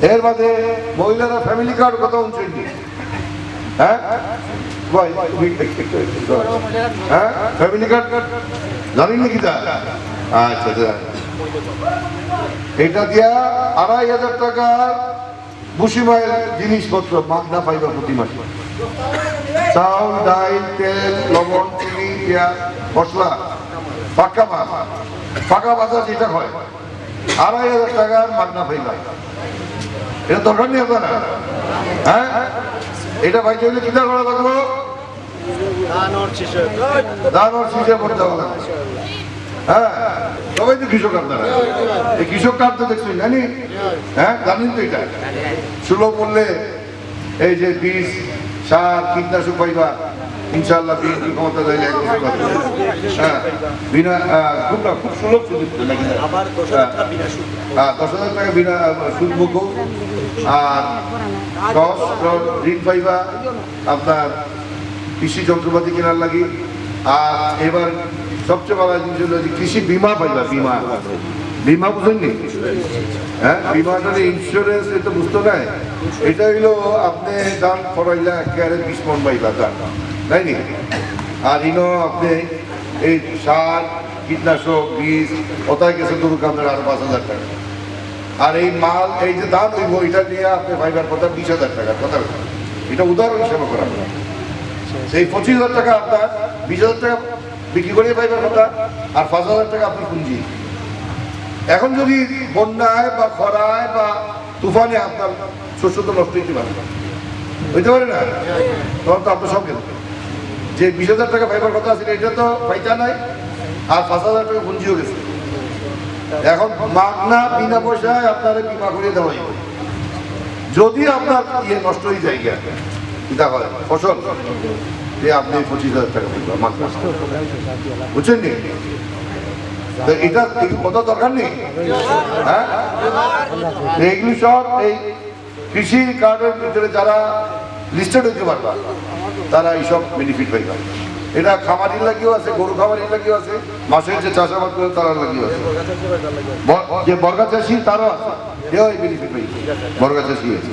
এর বাদে মহিলারা ফ্যামিলি কার্ড কত উনচল্লিশ। হ্যাঁ হ্যাঁ ফ্যামিলি কার্ড জানেন নাকি তা? আচ্ছা, এটা দিয়া ২,৫০০ টাকার বুসিমাইল জিনিসপত্র মাগনা পাইবা প্রতি মাসে। চাউল, ডাল, তেল, লবণ, চিনি, পেঁয়াজ, মশলা, পাকা বাজার যেটা হয় ২,৫০০ টাকার মাগনা পাইবা। এটা দরকার নেই আপনারা? হ্যাঁ এটা পাইতে হলে কিনা করা লাগবো? দান ওর শীষে পড়তে হবে। হ্যাঁ সবাই তো কৃষক আপনারা, এই কৃষক কার্ড তো দেখছেন জানি। হ্যাঁ জানেন তো এটা সুলভ মূল্যে এই যে বীজ, সার, কীটনাশক পাইবা ইনশাআল্লাহ বিএনপি ক্ষমতা দেয়। হ্যাঁ বিনা খুব সুলভ সুযোগ, ১০,০০০ টাকা বিনা সুদমুক্ত, আর ১০ ঋণ পাইবা আপনার কৃষি যন্ত্রপাতি কেনার লাগি। আর এবার সবচেয়ে বড় জিনিস হলো যে কৃষি বিমা পাইবা। বিমা বুঝেননি? হ্যাঁ বিমাটা ইন্স্যুরেন্স, এটা বুঝতে নাই। এটা হইলো আপনি দান ফরাইলা একেবারে ২০ মণ পাইবা দান, তাই নি? আর ইনো আপনি এই সার, কীটনাশক, বীজ ওটাই গেছে ধরুক আপনার আরো ৫,০০০ টাকা। আর এই মাল, এই যে দান হইব, এটা নিয়ে আপনি পাইবার কথা ২০,০০০ টাকার কথা। এটা উদাহরণ হিসেবে করা। সেই ২৫,০০০ টাকা আপনার ২০,০০০ টাকা বিক্রি করে পাইবার কথা, আর ৫,০০০ টাকা আপনি পুঁজি। এখন যদি বন্যায় বা খরায় বা তুফানে আপনার শস্য তো নষ্ট হইতে পারে, হইতে পারে না? তখন তো আপনার সব গেল। যে ২০,০০০ টাকা পাইবার কথা আছে এটা তো পাইতা নাই, আর ৫,০০০ টাকা পুঁজিও গেছে। এখন মাগনা বিনা পয়সায় আপনারা বিমা করে দেওয়া যাবে। যদি আপনার ইয়ে নষ্ট হয়ে যায় এটা হয় ফসল, যে আপনি ২৫,০০০ টাকা মাগনা, বুঝছেন নি? এটা কত দরকার নেই। হ্যাঁ এইগুলি সব এই কৃষি কার্ডের ভিতরে যারা লিস্টেড হইতে পারবা তারা এইসব বেনিফিট পাইবা। এটা খামারির লাগিও আছে, গরু খামারির লাগিও আছে, মাছের যে চাষাবাদ করে তারা লাগিও আছে, যে বর্গা চাষি তারও আছে, এও এই বেনিফিট পাইবে, বর্গা চাষি আছে।